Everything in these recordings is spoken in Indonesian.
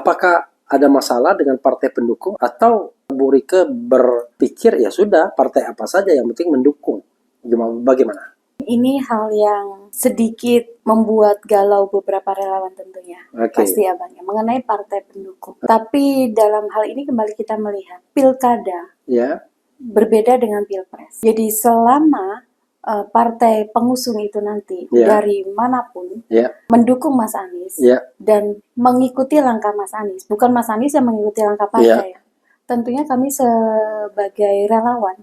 Apakah ada masalah dengan partai pendukung atau Bu Rike berpikir ya sudah partai apa saja yang penting mendukung? Bagaimana? Ini hal yang sedikit membuat galau beberapa relawan tentunya. Pasti abangnya mengenai partai pendukung. Tapi dalam hal ini kembali kita melihat pilkada berbeda dengan pilpres. Jadi selama partai pengusung itu nanti dari manapun mendukung Mas Anies dan mengikuti langkah Mas Anies, bukan Mas Anies yang mengikuti langkah partai. Tentunya kami sebagai relawan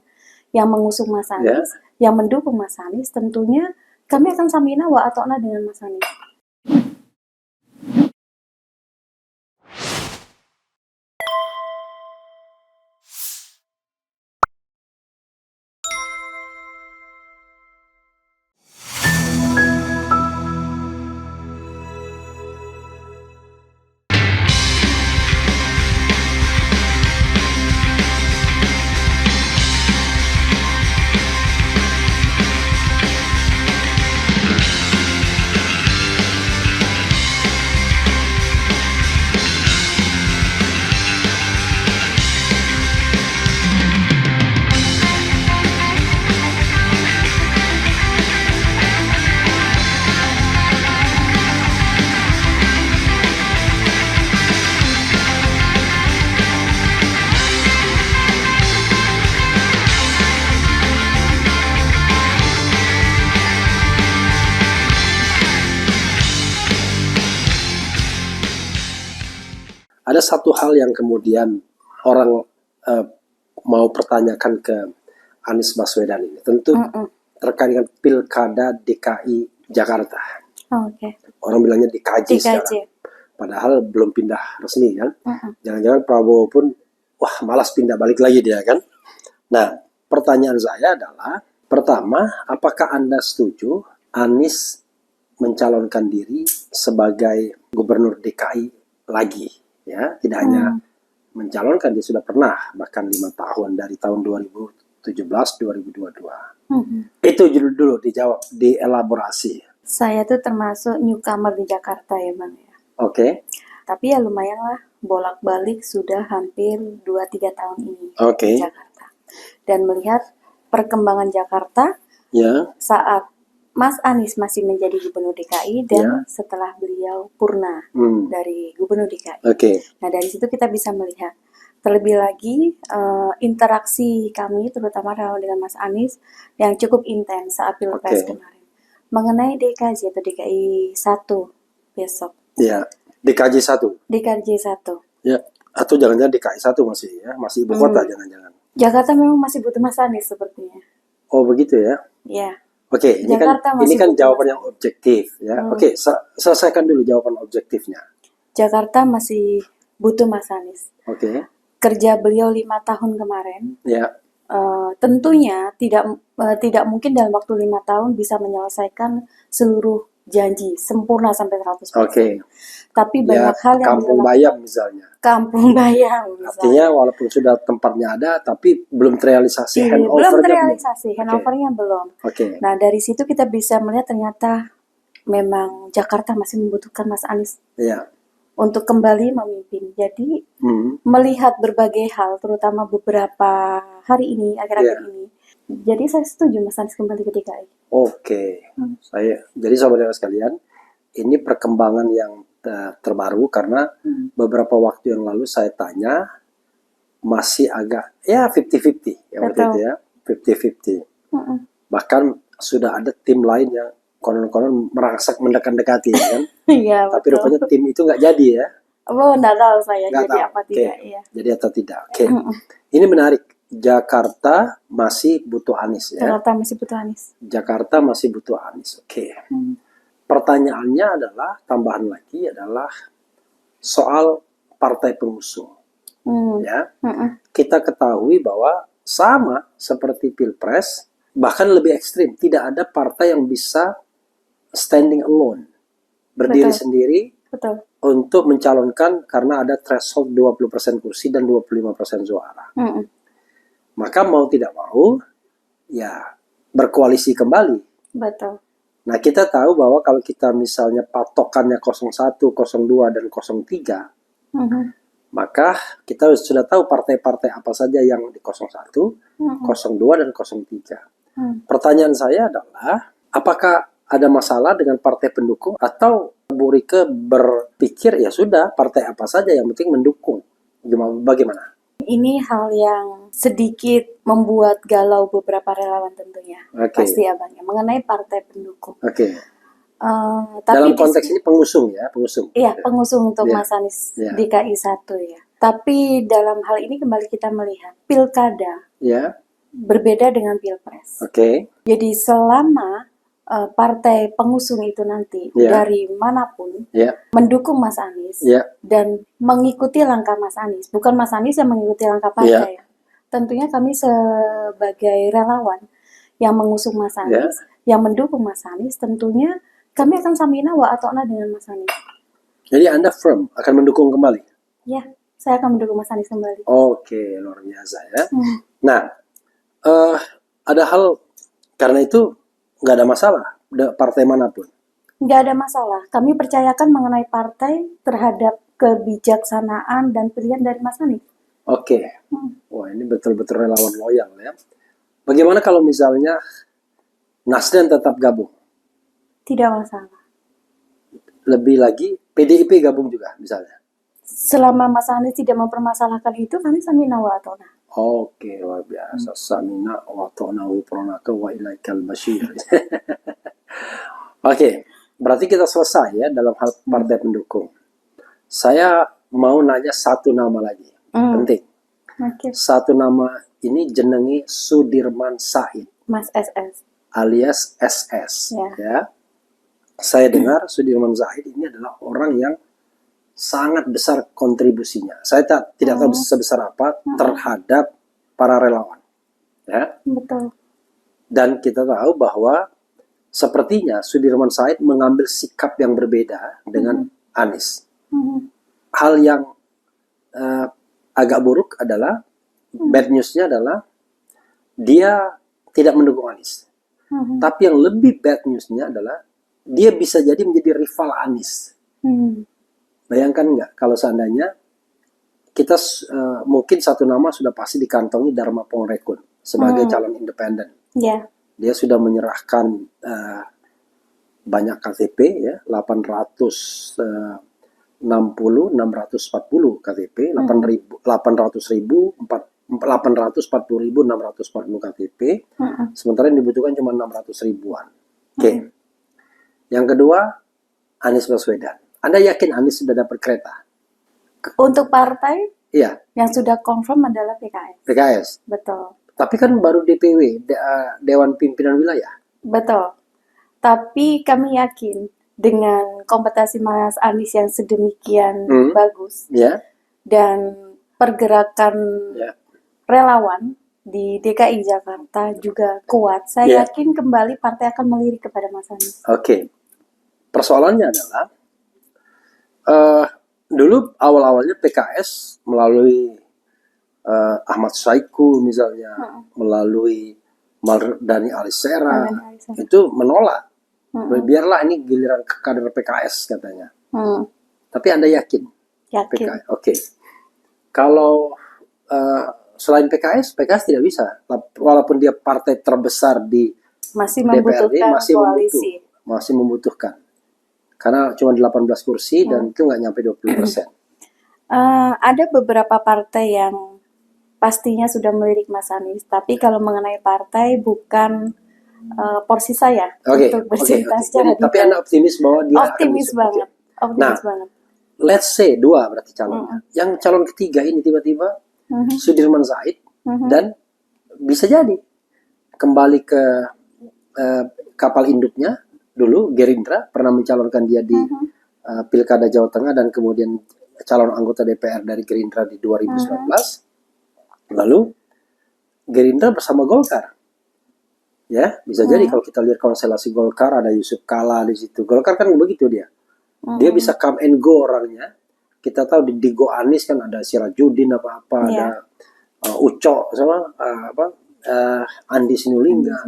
yang mengusung Mas Anies, yang mendukung Mas Anies, tentunya kami akan samina wa atokna dengan Mas Anies. Ada satu hal yang kemudian orang mau pertanyakan ke Anies Baswedan ini, tentu terkait dengan pilkada DKI Jakarta. Orang bilangnya dikaji sekarang, padahal belum pindah resmi kan. Jangan-jangan Prabowo pun malas pindah balik lagi dia kan. Nah, pertanyaan saya adalah, pertama, apakah Anda setuju Anies mencalonkan diri sebagai gubernur DKI lagi? Ya, tidak hanya mencalonkan, dia sudah pernah bahkan 5 tahun dari tahun 2017-2022. Itu dulu dijawab, dielaborasi. Saya tuh termasuk newcomer di Jakarta ya Bang ya. Tapi ya lumayan lah, bolak-balik sudah hampir 2-3 tahun ini di Jakarta. Dan melihat perkembangan Jakarta saat Mas Anies masih menjadi gubernur DKI dan setelah beliau purna dari gubernur DKI. Nah dari situ kita bisa melihat terlebih lagi interaksi kami terutama dengan Mas Anies yang cukup intens saat pilpres kemarin mengenai DKJ atau DKI 1 besok. DKJ 1. DKJ 1. Ya, atau jangan-jangan DKI 1 masih ibu kota jangan-jangan. Jakarta memang masih butuh Mas Anies sepertinya. Oh begitu ya? Iya. Ini kan jawaban yang objektif ya. Selesaikan dulu jawaban objektifnya. Jakarta masih butuh Mas Anies. Kerja beliau 5 tahun kemarin. Tentunya tidak mungkin dalam waktu 5 tahun bisa menyelesaikan seluruh janji sempurna sampai 100%. Tapi banyak hal yang Kampung Bayam misalnya. Kampung Bayam misalnya. Artinya walaupun sudah tempatnya ada tapi belum terrealisasi, handovernya belum. Nah, dari situ kita bisa melihat ternyata memang Jakarta masih membutuhkan Mas Anies. Untuk kembali memimpin. Jadi melihat berbagai hal terutama beberapa hari ini, akhir-akhir ini. Jadi saya setuju Mas Anies kembali ke DKI. Jadi saudara sekalian, ini perkembangan yang terbaru karena beberapa waktu yang lalu saya tanya masih agak 50-50 ya waktu itu ya, 50-50. Bahkan sudah ada tim lain yang konon-konon merasak mendekat-dekati kan. Tapi rupanya tim itu nggak jadi ya. Nggak tahu saya jadi apa tidak ya. Jadi atau tidak. Ini menarik. Jakarta masih butuh Anies ya. Jakarta masih butuh Anies. Pertanyaannya adalah, tambahan lagi adalah soal partai pengusung. Kita ketahui bahwa sama seperti Pilpres, bahkan lebih ekstrim, tidak ada partai yang bisa standing alone, berdiri sendiri untuk mencalonkan karena ada threshold 20% kursi dan 25% suara. Maka mau tidak mau ya berkoalisi kembali. Nah, kita tahu bahwa kalau kita misalnya patokannya 01, 02 dan 03, Maka kita sudah tahu partai-partai apa saja yang di 01, 02, dan 03. Pertanyaan saya adalah, apakah ada masalah dengan partai pendukung, atau Bu Rike berpikir ya sudah partai apa saja yang penting mendukung? Bagaimana? Ini hal yang sedikit membuat galau beberapa relawan tentunya. Pasti abang ya, mengenai partai pendukung. Dalam konteks ini pengusung ya, pengusung. Iya, pengusung untuk Mas Anies DKI 1 ya. Tapi dalam hal ini kembali kita melihat pilkada berbeda dengan pilpres. Jadi selama partai pengusung itu nanti dari manapun mendukung Mas Anies dan mengikuti langkah Mas Anies, bukan Mas Anies yang mengikuti langkah partai. Tentunya kami sebagai relawan yang mengusung Mas Anies, yang mendukung Mas Anies, tentunya kami akan samina wa ata'na dengan Mas Anies. Jadi Anda firm akan mendukung kembali? Ya, saya akan mendukung Mas Anies kembali. Oke, luar biasa ya. Nah, ada hal, karena itu nggak ada masalah partai manapun. Nggak ada masalah. Kami percayakan mengenai partai terhadap kebijaksanaan dan pilihan dari Mas Anies. Wah, ini betul-betul relawan loyal ya. Bagaimana kalau misalnya Nasdem tetap gabung? Tidak masalah. Lebih lagi PDIP gabung juga misalnya? Selama Mas Anies tidak mempermasalahkan itu, kami samina wa ata'na. Luar biasa. Samina wa ta'na wa pronaka wa ilaikal masyir. Berarti kita selesai ya dalam hal partai pendukung. Saya mau nanya satu nama lagi. Penting. Satu nama ini jenengi Sudirman Said. Mas SS. Alias SS. Ya. Saya dengar Sudirman Said ini adalah orang yang sangat besar kontribusinya. Saya tidak tahu sebesar apa terhadap para relawan. Ya. Betul. Dan kita tahu bahwa sepertinya Sudirman Said mengambil sikap yang berbeda dengan Anies. Hal yang agak buruk adalah, bad newsnya adalah dia tidak mendukung Anies. Tapi yang lebih bad newsnya adalah dia bisa jadi menjadi rival Anies. Bayangkan nggak kalau seandainya kita mungkin satu nama sudah pasti dikantongi Dharma Pongrekun sebagai calon independen. Dia sudah menyerahkan banyak KTP ya, 840 KTP, 840.640 KTP, sementara yang dibutuhkan cuma 600 ribuan. Yang kedua, Anies Baswedan. Anda yakin Anies sudah dapat kereta? Untuk partai? Iya. Yang sudah confirm adalah PKS. PKS. Betul. Tapi kan baru DPW, Dewan Pimpinan Wilayah. Betul. Tapi kami yakin dengan kompetensi Mas Anies yang sedemikian bagus dan pergerakan relawan di DKI Jakarta juga kuat, saya yakin kembali partai akan melirik kepada Mas Anies. Persoalannya adalah dulu awal-awalnya PKS melalui Ahmad Saiku misalnya, melalui Mardhani Alisera, itu menolak. Biarlah ini giliran kader PKS katanya. Tapi Anda yakin? Yakin. Kalau selain PKS tidak bisa. Walaupun dia partai terbesar di masih DPRD, koalisi. masih membutuhkan. Karena cuma 18 kursi dan itu nggak nyampe 20%. Ada beberapa partai yang pastinya sudah melirik Mas Anies, tapi kalau mengenai partai bukan porsi saya untuk bercerita secara detail. Tapi Anda optimis bahwa dia optimis banget. Optimis banget. Let's say 2 berarti calonnya. Yang calon ketiga ini tiba-tiba Sudirman Said dan bisa jadi kembali ke kapal induknya. Dulu Gerindra pernah mencalonkan dia di Pilkada Jawa Tengah dan kemudian calon anggota DPR dari Gerindra di 2019. Lalu Gerindra bersama Golkar. Ya, bisa jadi kalau kita lihat konstelasi Golkar ada Yusuf Kala di situ. Golkar kan begitu dia. Dia bisa come and go orangnya. Kita tahu di Go Anies kan ada Sirajudin apa-apa, ada Uco sama Andi Sinulinga.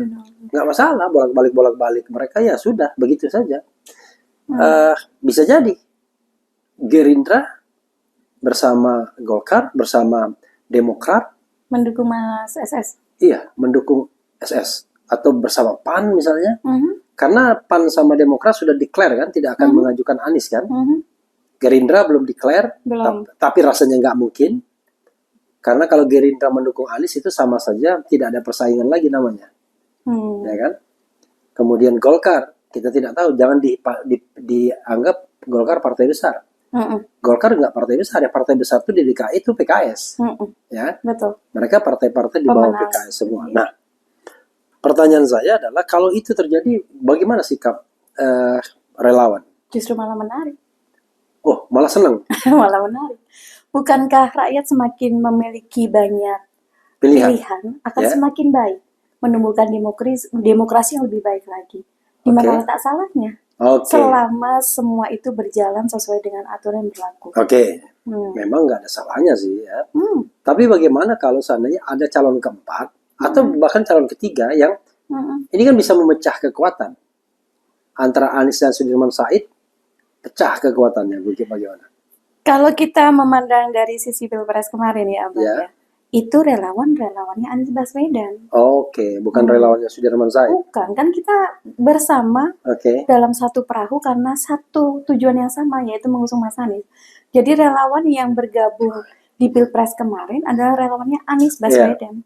Nggak masalah bolak-balik mereka, ya sudah begitu saja. Bisa jadi Gerindra bersama Golkar, bersama Demokrat. Mendukung Mas SS? Iya, mendukung SS. Atau bersama PAN misalnya. Karena PAN sama Demokrat sudah declare kan, tidak akan mengajukan Anies kan. Gerindra belum declare, tapi rasanya nggak mungkin. Karena kalau Gerindra mendukung Anies itu sama saja tidak ada persaingan lagi namanya. Ya kan? Kemudian Golkar, kita tidak tahu, jangan dianggap Golkar partai besar. Golkar nggak partai besar, ya partai besar itu di DKI itu PKS. Ya, betul. Mereka partai-partai di bawah PKS semua. Nah, pertanyaan saya adalah kalau itu terjadi, bagaimana sikap relawan? Justru malah menarik. Oh, malah senang. Malah menarik. Bukankah rakyat semakin memiliki banyak pilihan akan semakin baik, menumbuhkan demokrasi yang lebih baik lagi. Di mana letak salahnya? Selama semua itu berjalan sesuai dengan aturan yang berlaku. Memang nggak ada salahnya sih ya. Tapi bagaimana kalau seandainya ada calon keempat atau bahkan calon ketiga yang ini kan bisa memecah kekuatan antara Anies dan Sudirman Said, pecah kekuatannya bagaimana? Kalau kita memandang dari sisi Pilpres kemarin ya Abang ya, itu relawannya Anies Baswedan. Bukan relawannya Sudirman Said. Bukan, kan kita bersama dalam satu perahu karena satu tujuan yang sama, yaitu mengusung Mas Anies. Jadi relawan yang bergabung di Pilpres kemarin adalah relawannya Anies Baswedan.